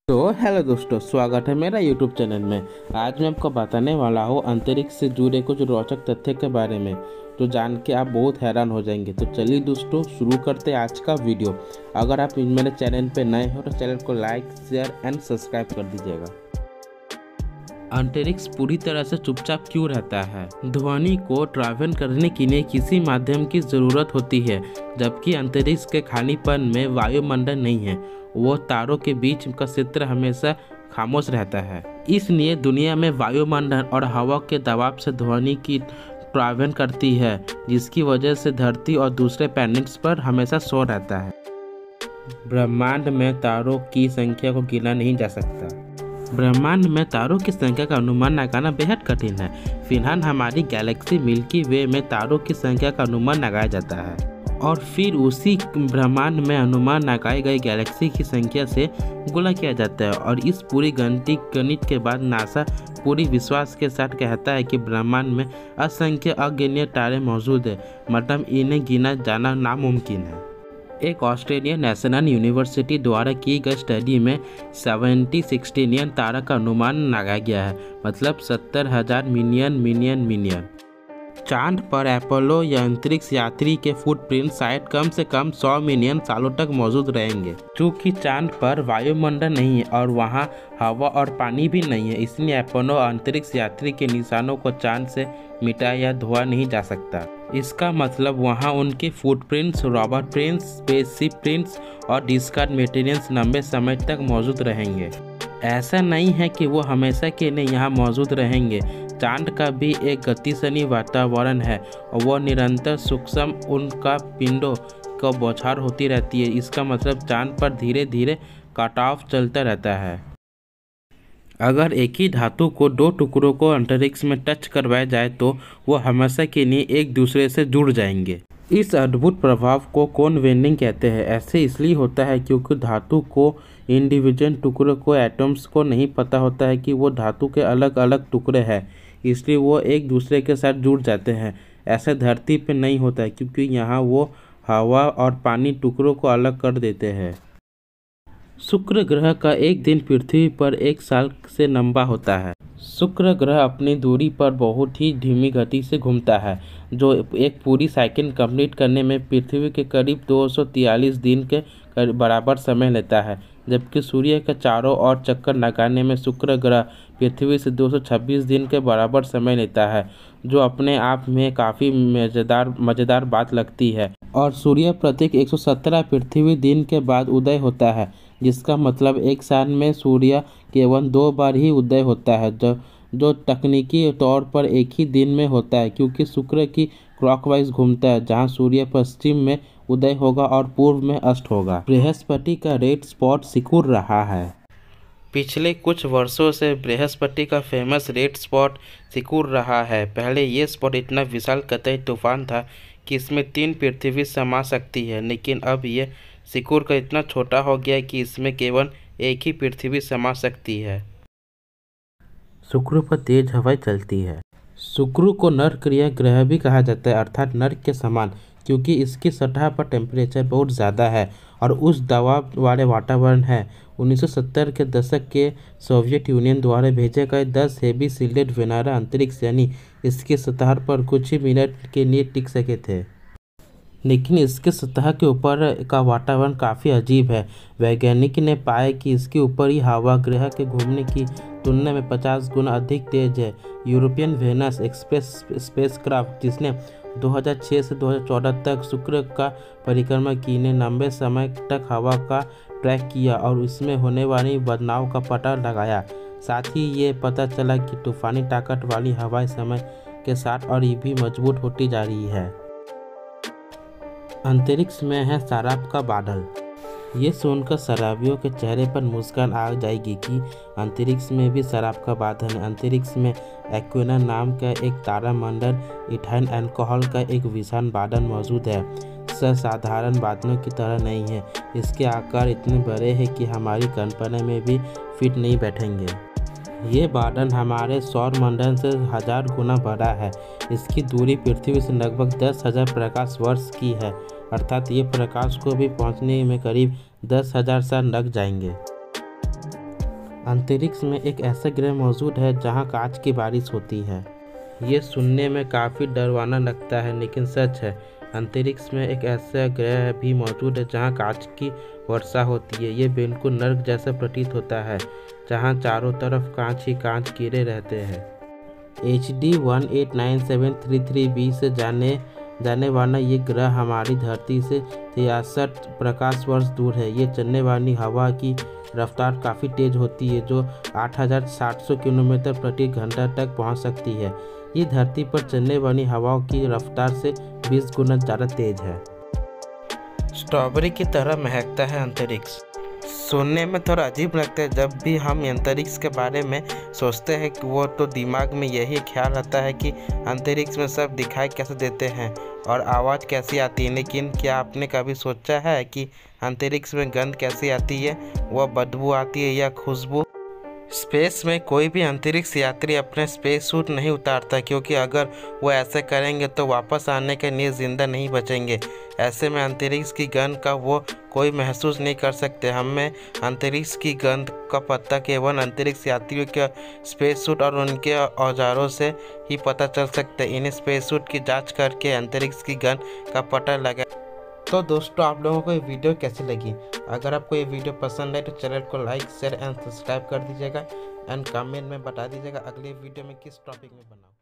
तो हेलो दोस्तों, स्वागत है मेरा यूट्यूब चैनल में। आज मैं आपको बताने वाला हूँ अंतरिक्ष से जुड़े कुछ रोचक तथ्य के बारे में, तो जान के आप बहुत हैरान हो जाएंगे। तो चलिए दोस्तों, शुरू करते हैं आज का वीडियो। अगर आप मेरे चैनल पे नए हो तो चैनल को लाइक, शेयर एंड सब्सक्राइब कर दीजिएगा। अंतरिक्ष पूरी तरह से चुपचाप क्यों रहता है? ध्वनि को ट्रैवल करने के लिए किसी माध्यम की ज़रूरत होती है, जबकि अंतरिक्ष के खालीपन में वायुमंडल नहीं है। वो तारों के बीच का क्षेत्र हमेशा खामोश रहता है। इसलिए दुनिया में वायुमंडल और हवा के दबाव से ध्वनि की ट्रैवल करती है, जिसकी वजह से धरती और दूसरे प्लैनेट्स पर हमेशा शोर रहता है। ब्रह्मांड में तारों की संख्या को गिना नहीं जा सकता। ब्रह्मांड में तारों की संख्या का अनुमान लगाना बेहद कठिन है। फिलहाल हमारी गैलेक्सी मिल्की वे में तारों की संख्या का अनुमान लगाया जाता है और फिर उसी ब्रह्मांड में अनुमान लगाई गई गैलेक्सी की संख्या से गुणा किया जाता है। और इस पूरी गणित के बाद नासा पूरी विश्वास के साथ कहता है कि ब्रह्मांड में असंख्य अगिनत तारे मौजूद है, मतलब इन्हें गिना जाना नामुमकिन है। एक ऑस्ट्रेलियन नेशनल यूनिवर्सिटी द्वारा की गई स्टडी में 70 16 तारा का अनुमान लगाया गया है, मतलब 70,000 मिलियन। चांद पर अपोलो या अंतरिक्ष यात्री के फुटप्रिंट शायद कम से कम 100 मिलियन सालों तक मौजूद रहेंगे। चूँकि चांद पर वायुमंडल नहीं है और वहाँ हवा और पानी भी नहीं है, इसलिए अपोलो अंतरिक्ष यात्री के निशानों को चांद से मिटाया या धोया नहीं जा सकता। इसका मतलब वहाँ उनके footprints, robber prints, spaceship prints और डिस्कार्ड मटेरियल्स लंबे समय तक मौजूद रहेंगे। ऐसा नहीं है कि वो हमेशा के लिए यहाँ मौजूद रहेंगे। चांद का भी एक गतिशील वातावरण है और वह निरंतर सूक्ष्म उनका पिंडों को बौछार होती रहती है। इसका मतलब चांद पर धीरे धीरे कटाव चलता रहता है। अगर एक ही धातु को दो टुकड़ों को अंतरिक्ष में टच करवाया जाए तो वो हमेशा के लिए एक दूसरे से जुड़ जाएंगे। इस अद्भुत प्रभाव को कोन बेंडिंग कहते हैं। ऐसे इसलिए होता है क्योंकि धातु को इंडिविजुअल टुकड़ों को एटम्स को नहीं पता होता है कि वो धातु के अलग अलग टुकड़े हैं, इसलिए वो एक दूसरे के साथ जुड़ जाते हैं। ऐसा धरती पर नहीं होता है क्योंकि यहाँ वो हवा और पानी टुकड़ों को अलग कर देते हैं। शुक्र ग्रह का एक दिन पृथ्वी पर एक साल से लंबा होता है। शुक्र ग्रह अपनी दूरी पर बहुत ही धीमी गति से घूमता है, जो एक पूरी साइकिल कंप्लीट करने में पृथ्वी के करीब 243 दिन के बराबर समय लेता है। जबकि सूर्य के चारों ओर चक्कर लगाने में शुक्र ग्रह पृथ्वी से 226 दिन के बराबर समय लेता है, जो अपने आप में काफ़ी मज़ेदार बात लगती है। और सूर्य प्रत्येक 117 पृथ्वी दिन के बाद उदय होता है, जिसका मतलब एक साल में सूर्य केवल 2 बार ही उदय होता है, जो तकनीकी तौर पर एक ही दिन में होता है, क्योंकि शुक्र की क्लॉकवाइज घूमता है, जहां सूर्य पश्चिम में उदय होगा और पूर्व में अस्त होगा। बृहस्पति का रेड स्पॉट सिकुड़ रहा है। पिछले कुछ वर्षों से बृहस्पति का फेमस रेड स्पॉट सिकुड़ रहा है। पहले ये स्पॉट इतना विशाल कतई तूफान था कि इसमें 3 पृथ्वी समा सकती है, लेकिन अब ये सिकुड़ कर इतना छोटा हो गया कि इसमें केवल एक ही पृथ्वी समा सकती है। शुक्र पर तेज हवाएं चलती है। शुक्र को नरक्रिय ग्रह भी कहा जाता है, अर्थात नर्क के समान, क्योंकि इसकी सतह पर टेम्परेचर बहुत ज़्यादा है और उस दबाव वाले वातावरण है। 1970 के दशक के सोवियत यूनियन द्वारा भेजे गए 10 हेवी सील्डेड वेनारा अंतरिक्ष यानी इसकी सतह पर कुछ ही मिनट के लिए टिक सके थे, लेकिन इसके सतह के ऊपर का वातावरण काफ़ी अजीब है। वैज्ञानिक ने पाया कि इसके ऊपर ही हवा ग्रह के घूमने की तुलना में 50 गुना अधिक तेज है। यूरोपियन वेनस एक्सप्रेस स्पेसक्राफ्ट, जिसने 2006 से 2014 तक शुक्र का परिक्रमा की, ने लंबे समय तक हवा का ट्रैक किया और इसमें होने वाली बदलाव का पता लगाया। साथ ही ये पता चला कि तूफानी ताकत वाली हवाएं समय के साथ और भी मजबूत होती जा रही है। अंतरिक्ष में है शराब का बादल। ये सुनकर शराबियों के चेहरे पर मुस्कान आ जाएगी कि अंतरिक्ष में भी शराब का बादल है। अंतरिक्ष में एक्विना नाम का एक तारामंडल इथाइल अल्कोहल का एक विशाल बादल मौजूद है। साधारण बादलों की तरह नहीं है। इसके आकार इतने बड़े हैं कि हमारी कल्पना में भी फिट नहीं बैठेंगे। ये बादल हमारे सौर मंडल से 1000 गुना बड़ा है। इसकी दूरी पृथ्वी से लगभग 10,000 प्रकाश वर्ष की है, अर्थात ये प्रकाश को भी पहुंचने में करीब 10,000 साल लग जाएंगे। अंतरिक्ष में एक ऐसा ग्रह मौजूद है जहां कांच की बारिश होती है। ये सुनने में काफ़ी डरावना लगता है, लेकिन सच है। अंतरिक्ष में एक ऐसा ग्रह भी मौजूद है जहां कांच की वर्षा होती है। ये बिल्कुल नर्क जैसा प्रतीत होता है, जहां चारों तरफ कांच ही कांच गिरे रहते हैं। HD 189733b से जाने वाला ये ग्रह हमारी धरती से 63 प्रकाश वर्ष दूर है। ये चलने वाली हवा की रफ्तार काफ़ी तेज होती है, जो 8700 किलोमीटर प्रति घंटा तक पहुंच सकती है। ये धरती पर चलने वाली हवाओं की रफ्तार से 20 गुना ज़्यादा तेज है। स्ट्रॉबेरी की तरह महकता है अंतरिक्ष। सुनने में थोड़ा अजीब लगता है। जब भी हम अंतरिक्ष के बारे में सोचते हैं कि वो तो दिमाग में यही ख्याल आता है कि अंतरिक्ष में सब दिखाई कैसे देते हैं और आवाज़ कैसी आती है। लेकिन क्या आपने कभी सोचा है कि अंतरिक्ष में गंध कैसी आती है? वह बदबू आती है या खुशबू? स्पेस में कोई भी अंतरिक्ष यात्री अपने स्पेस सूट नहीं उतारता, क्योंकि अगर वो ऐसे करेंगे तो वापस आने के लिए जिंदा नहीं बचेंगे। ऐसे में अंतरिक्ष की गंध का वो कोई महसूस नहीं कर सकते। हमें अंतरिक्ष की गंध का पता केवल अंतरिक्ष यात्रियों के स्पेस सूट और उनके औजारों से ही पता चल सकता है। इन स्पेस सूट की जाँच करके अंतरिक्ष की गंध का पता लगा। तो दोस्तों, आप लोगों को ये वीडियो कैसी लगी? अगर आपको ये वीडियो पसंद है तो चैनल को लाइक, शेयर एंड सब्सक्राइब कर दीजिएगा एंड कमेंट में बता दीजिएगा अगले वीडियो में किस टॉपिक में बनाऊँ।